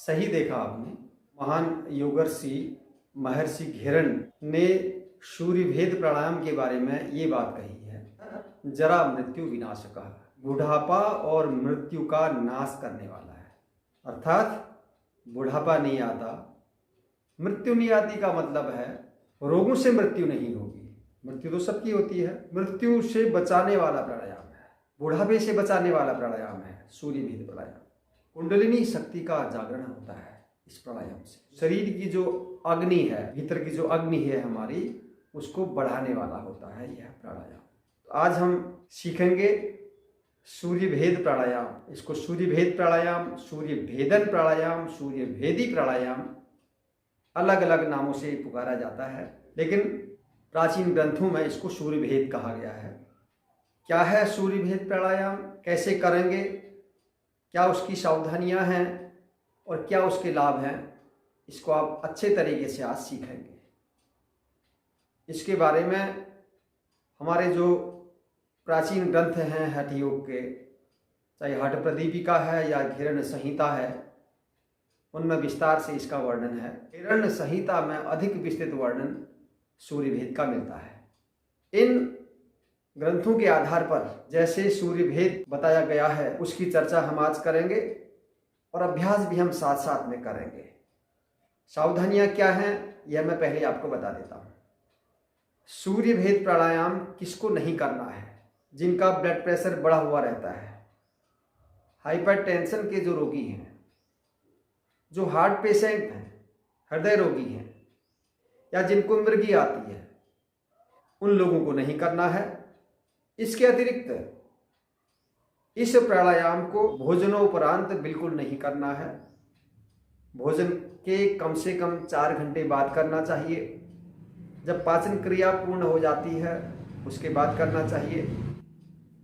सही देखा आपने। महान योगर्षि महर्षि घेरन ने सूर्य भेद प्राणायाम के बारे में ये बात कही है, जरा मृत्यु विनाशकः, बुढ़ापा और मृत्यु का नाश करने वाला है। अर्थात बुढ़ापा नहीं आता, मृत्यु नहीं आती का मतलब है रोगों से मृत्यु नहीं होगी। मृत्यु तो सबकी होती है, मृत्यु से बचाने वाला प्राणायाम है, बुढ़ापे से बचाने वाला प्राणायाम है सूर्य भेद प्राणायाम। कुंडलिनी शक्ति का जागरण होता है इस प्राणायाम से। शरीर की जो अग्नि है, भीतर की जो अग्नि है हमारी, उसको बढ़ाने वाला होता है यह प्राणायाम। तो आज हम सीखेंगे सूर्य भेद प्राणायाम। इसको सूर्य भेद प्राणायाम, सूर्य भेदन प्राणायाम, सूर्य भेदी प्राणायाम अलग अलग नामों से पुकारा जाता है, लेकिन प्राचीन ग्रंथों में इसको सूर्य भेद कहा गया है। क्या है सूर्य भेद प्राणायाम, कैसे करेंगे, क्या उसकी सावधानियां हैं और क्या उसके लाभ हैं, इसको आप अच्छे तरीके से आज सीखेंगे। इसके बारे में हमारे जो प्राचीन ग्रंथ हैं हठ योग के, चाहे हठ प्रदीपिका है या घेरन संहिता है, उनमें विस्तार से इसका वर्णन है। घेरन संहिता में अधिक विस्तृत वर्णन सूर्य भेद का मिलता है। इन ग्रंथों के आधार पर जैसे सूर्य भेद बताया गया है उसकी चर्चा हम आज करेंगे और अभ्यास भी हम साथ साथ में करेंगे। सावधानियां क्या हैं यह मैं पहले आपको बता देता हूं। सूर्य भेद प्राणायाम किसको नहीं करना है? जिनका ब्लड प्रेशर बढ़ा हुआ रहता है, हाइपरटेंशन के जो रोगी हैं, जो हार्ट पेशेंट हैं, हृदय रोगी हैं, या जिनको मिर्गी आती है, उन लोगों को नहीं करना है। इसके अतिरिक्त इस प्राणायाम को भोजनोपरांत बिल्कुल नहीं करना है। भोजन के कम से कम 4 घंटे बाद करना चाहिए। जब पाचन क्रिया पूर्ण हो जाती है उसके बाद करना चाहिए।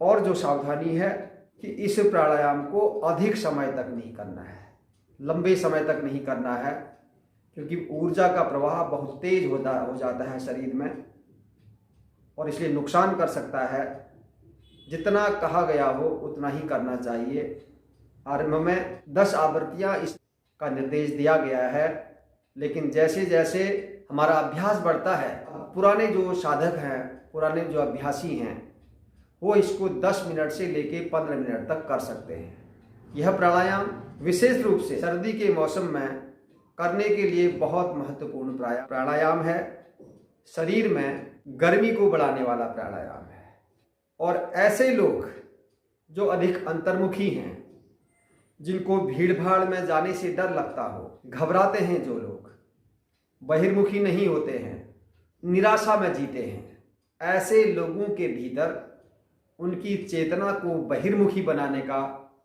और जो सावधानी है कि इस प्राणायाम को अधिक समय तक नहीं करना है, लंबे समय तक नहीं करना है, क्योंकि ऊर्जा का प्रवाह बहुत तेज हो जाता है शरीर में और इसलिए नुकसान कर सकता है। जितना कहा गया हो उतना ही करना चाहिए। आरंभ में 10 आवृत्तियां इसका निर्देश दिया गया है, लेकिन जैसे जैसे हमारा अभ्यास बढ़ता है, पुराने जो साधक हैं, पुराने जो अभ्यासी हैं, वो इसको 10 मिनट से लेके 15 मिनट तक कर सकते हैं। यह प्राणायाम विशेष रूप से सर्दी के मौसम में करने के लिए बहुत महत्वपूर्ण प्राणायाम है। शरीर में गर्मी को बढ़ाने वाला प्राणायाम है। और ऐसे लोग जो अधिक अंतर्मुखी हैं, जिनको भीड़ भाड़ में जाने से डर लगता हो, घबराते हैं, जो लोग बहिर्मुखी नहीं होते हैं, निराशा में जीते हैं, ऐसे लोगों के भीतर उनकी चेतना को बहिर्मुखी बनाने का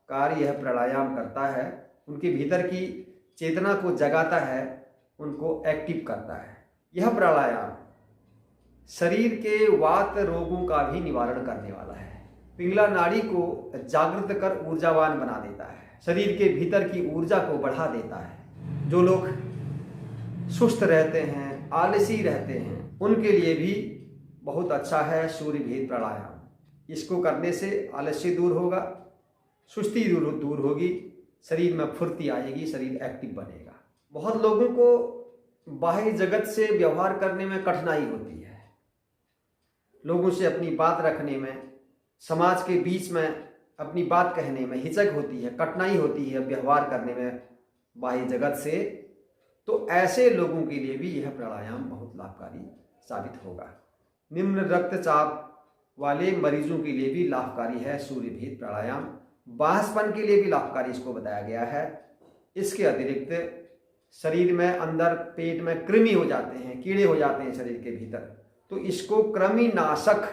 कार्य यह प्राणायाम करता है। उनके भीतर की चेतना को जगाता है, उनको एक्टिव करता है। यह प्राणायाम शरीर के वात रोगों का भी निवारण करने वाला है। पिंगला नाड़ी को जागृत कर ऊर्जावान बना देता है, शरीर के भीतर की ऊर्जा को बढ़ा देता है। जो लोग सुस्त रहते हैं, आलसी रहते हैं, उनके लिए भी बहुत अच्छा है सूर्य भेद प्राणायाम। इसको करने से आलस्य दूर होगा, सुस्ती दूर होगी, शरीर में फुर्ती आएगी, शरीर एक्टिव बनेगा। बहुत लोगों को बाह्य जगत से व्यवहार करने में कठिनाई होती है, लोगों से अपनी बात रखने में, समाज के बीच में अपनी बात कहने में हिचक होती है, कठिनाई होती है व्यवहार करने में बाह्य जगत से। तो ऐसे लोगों के लिए भी यह प्राणायाम बहुत लाभकारी साबित होगा। निम्न रक्तचाप वाले मरीजों के लिए भी लाभकारी है सूर्य भेद प्राणायाम। बांझपन के लिए भी लाभकारी इसको बताया गया है। इसके अतिरिक्त शरीर में अंदर पेट में कृमि हो जाते हैं, कीड़े हो जाते हैं शरीर के भीतर, तो इसको कृमिनाशक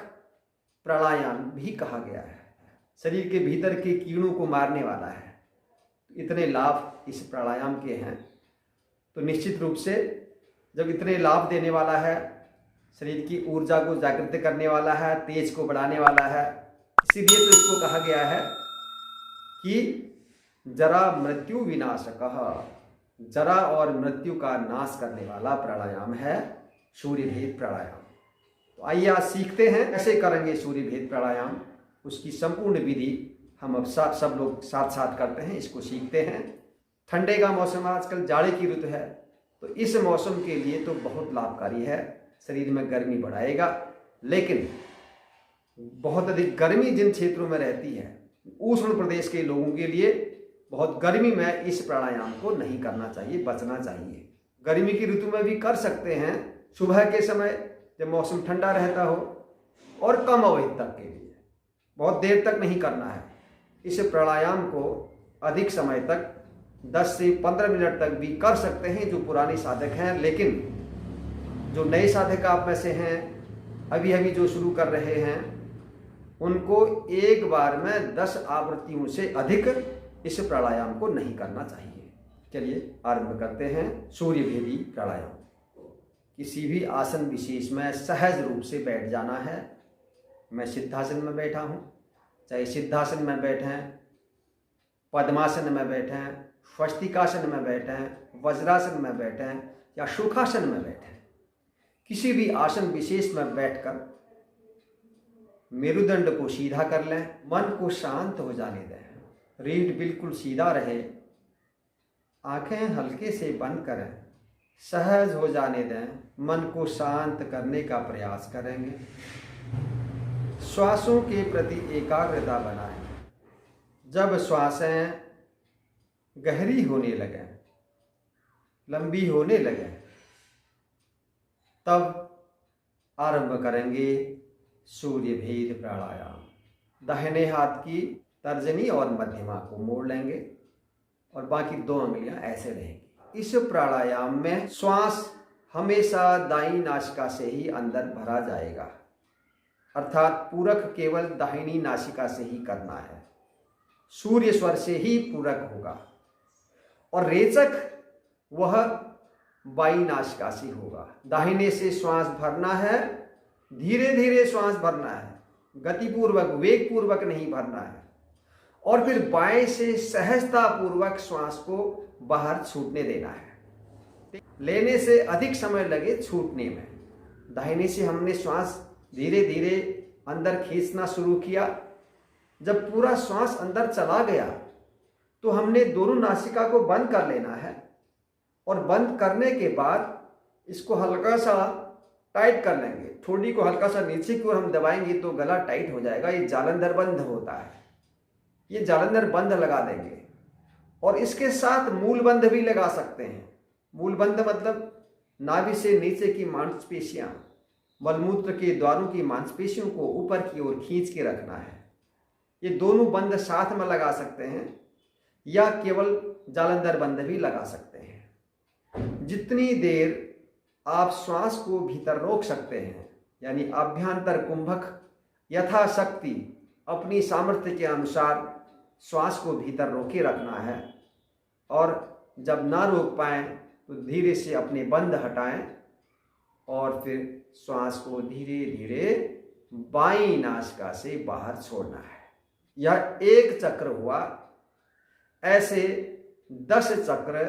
प्राणायाम भी कहा गया है। शरीर के भीतर के कीड़ों को मारने वाला है। इतने लाभ इस प्राणायाम के हैं, तो निश्चित रूप से जब इतने लाभ देने वाला है, शरीर की ऊर्जा को जागृत करने वाला है, तेज को बढ़ाने वाला है, इसीलिए तो इसको कहा गया है कि जरा मृत्यु विनाशकः, जरा और मृत्यु का नाश करने वाला प्राणायाम है सूर्य भेद प्राणायाम। तो आइए आज सीखते हैं कैसे करेंगे सूर्य भेद प्राणायाम। उसकी संपूर्ण विधि हम अब सब लोग साथ साथ करते हैं, इसको सीखते हैं। ठंडे का मौसम, आजकल जाड़े की ऋतु है, तो इस मौसम के लिए तो बहुत लाभकारी है, शरीर में गर्मी बढ़ाएगा। लेकिन बहुत अधिक गर्मी जिन क्षेत्रों में रहती है, उष्ण प्रदेश के लोगों के लिए बहुत गर्मी में इस प्राणायाम को नहीं करना चाहिए, बचना चाहिए। गर्मी की ऋतु में भी कर सकते हैं, सुबह के समय जब मौसम ठंडा रहता हो, और कम अवधि तक के लिए, बहुत देर तक नहीं करना है। इस प्राणायाम को अधिक समय तक 10 से 15 मिनट तक भी कर सकते हैं जो पुराने साधक हैं। लेकिन जो नए साधक आप में से हैं, अभी अभी जो शुरू कर रहे हैं, उनको एक बार में 10 आवृत्तियों से अधिक इस प्राणायाम को नहीं करना चाहिए। चलिए आरंभ करते हैं। सूर्य भेदी प्राणायाम। किसी भी आसन विशेष में सहज रूप से बैठ जाना है। मैं सिद्धासन में बैठा हूँ, चाहे सिद्धासन में बैठें, पद्मासन में बैठें, स्वस्तिकासन में बैठें, वज्रासन में बैठें या सुखासन में बैठें, किसी भी आसन विशेष में बैठकर मेरुदंड को सीधा कर लें, मन को शांत हो जाने दें, रीढ़ बिल्कुल सीधा रहे, आंखें हल्के से बंद करें, सहज हो जाने दें, मन को शांत करने का प्रयास करेंगे। श्वासों के प्रति एकाग्रता बनाएं। जब श्वासें गहरी होने लगें, लंबी होने लगें, तब आरंभ करेंगे सूर्य भेद प्राणायाम। दाहिने हाथ की तर्जनी और मध्यमा को मोड़ लेंगे और बाकी 2 अंगुलियां ऐसे रहेंगी। इस प्राणायाम में श्वास हमेशा दाईं नासिका से ही अंदर भरा जाएगा, अर्थात पूरक केवल दाहिनी नासिका से ही करना है। सूर्य स्वर से ही पूरक होगा और रेचक वह बाईं नासिका से होगा। दाहिने से श्वास भरना है, धीरे धीरे श्वास भरना है, गतिपूर्वक वेग पूर्वक नहीं भरना है। और फिर बाएं से सहजता पूर्वक श्वास को बाहर छूटने देना है। लेने से अधिक समय लगे छूटने में। दाहिने से हमने श्वास धीरे धीरे अंदर खींचना शुरू किया। जब पूरा श्वास अंदर चला गया तो हमने दोनों नासिका को बंद कर लेना है और बंद करने के बाद इसको हल्का सा टाइट कर लेंगे। ठोड़ी को हल्का सा नीचे की ओर हम दबाएंगे तो गला टाइट हो जाएगा। ये जालंधर बंद होता है, ये जालंधर बंद लगा देंगे। और इसके साथ मूल बंद भी लगा सकते हैं। मूल बंद मतलब नाभि से नीचे की मांसपेशियां, मलमूत्र के द्वारों की मांसपेशियों को ऊपर की ओर खींच के रखना है। ये दोनों बंद साथ में लगा सकते हैं या केवल जालंधर बंद भी लगा सकते हैं। जितनी देर आप श्वास को भीतर रोक सकते हैं, यानी अभ्यंतर कुंभक यथाशक्ति अपनी सामर्थ्य के अनुसार श्वास को भीतर रोके रखना है। और जब ना रोक पाएं तो धीरे से अपने बंद हटाएं और फिर श्वास को धीरे धीरे बाईं नासिका से बाहर छोड़ना है। यह एक चक्र हुआ। ऐसे 10 चक्र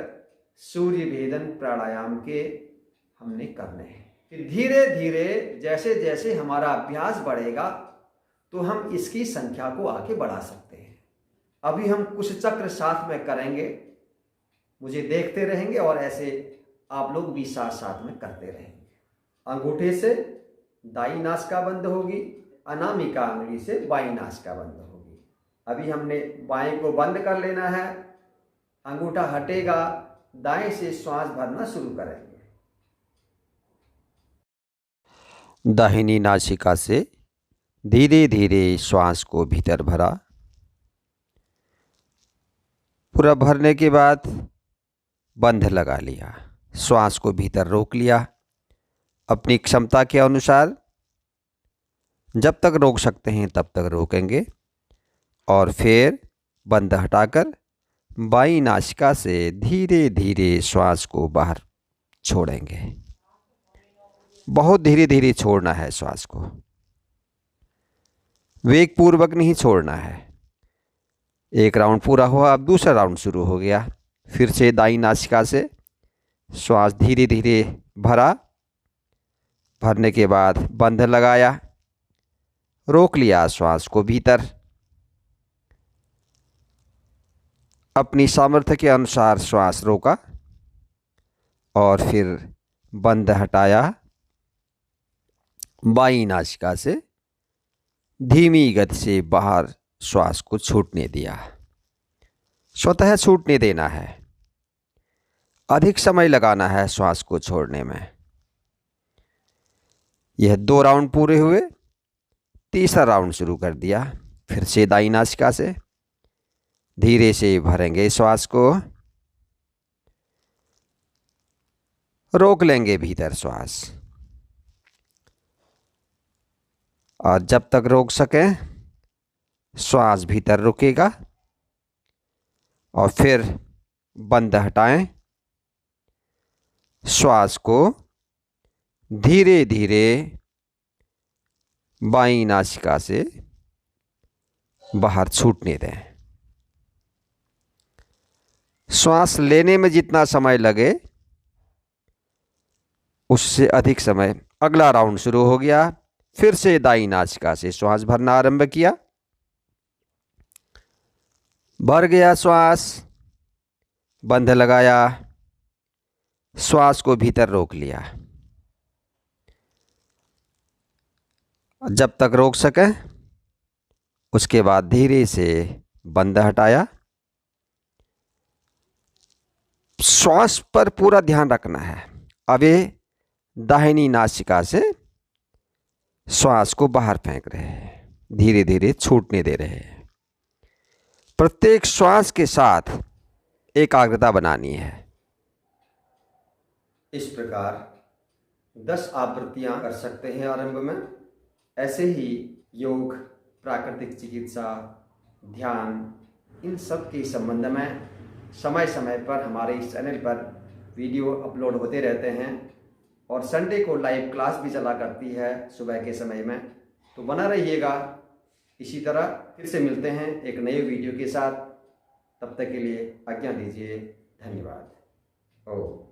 सूर्य भेदन प्राणायाम के हमने करने हैं। फिर धीरे धीरे जैसे जैसे हमारा अभ्यास बढ़ेगा तो हम इसकी संख्या को आगे बढ़ा सकते हैं। अभी हम कुछ चक्र साथ में करेंगे, मुझे देखते रहेंगे और ऐसे आप लोग भी साथ साथ में करते रहेंगे। अंगूठे से दाईं नासिका बंद होगी, अनामिका अंगुली से बाईं नासिका बंद होगी। अभी हमने बाएं को बंद कर लेना है, अंगूठा हटेगा, दाएं से श्वास भरना शुरू करेंगे। दाहिनी नासिका से धीरे धीरे श्वास को भीतर भरा। पूरा भरने के बाद बंध लगा लिया, श्वास को भीतर रोक लिया। अपनी क्षमता के अनुसार जब तक रोक सकते हैं तब तक रोकेंगे और फिर बंध हटाकर बाईं नासिका से धीरे धीरे श्वास को बाहर छोड़ेंगे। बहुत धीरे धीरे छोड़ना है श्वास को, वेग पूर्वक नहीं छोड़ना है। एक राउंड पूरा हुआ, अब दूसरा राउंड शुरू हो गया। फिर से दाईं नासिका से श्वास धीरे धीरे भरा, भरने के बाद बंध लगाया, रोक लिया श्वास को भीतर। अपनी सामर्थ्य के अनुसार श्वास रोका और फिर बंध हटाया। बाईं नासिका से धीमी गति से बाहर श्वास को छूटने दिया। स्वतः छूटने देना है, अधिक समय लगाना है श्वास को छोड़ने में। यह 2 राउंड पूरे हुए, तीसरा राउंड शुरू कर दिया। फिर से दाईं नासिका से धीरे से भरेंगे श्वास को, रोक लेंगे भीतर श्वास, और जब तक रोक सकें श्वास भीतर रुकेगा और फिर बंध हटाएं। श्वास को धीरे धीरे बाईं नासिका से बाहर छूटने दें। श्वास लेने में जितना समय लगे उससे अधिक समय। अगला राउंड शुरू हो गया। फिर से दाईं नासिका से श्वास भरना आरंभ किया। भर गया श्वास, बंध लगाया, श्वास को भीतर रोक लिया। जब तक रोक सके उसके बाद धीरे से बंध हटाया। श्वास पर पूरा ध्यान रखना है। अब ये दाहिनी नासिका से श्वास को बाहर फेंक रहे हैं, धीरे धीरे छूटने दे रहे हैं। प्रत्येक श्वास के साथ एकाग्रता बनानी है। इस प्रकार 10 आवृत्तियां कर सकते हैं आरंभ में। ऐसे ही योग, प्राकृतिक चिकित्सा, ध्यान, इन सब के संबंध में समय समय पर हमारे इस चैनल पर वीडियो अपलोड होते रहते हैं और संडे को लाइव क्लास भी चला करती है सुबह के समय में। तो बना रहिएगा। इसी तरह फिर से मिलते हैं एक नए वीडियो के साथ। तब तक के लिए आज्ञा दीजिए। धन्यवाद। ओम।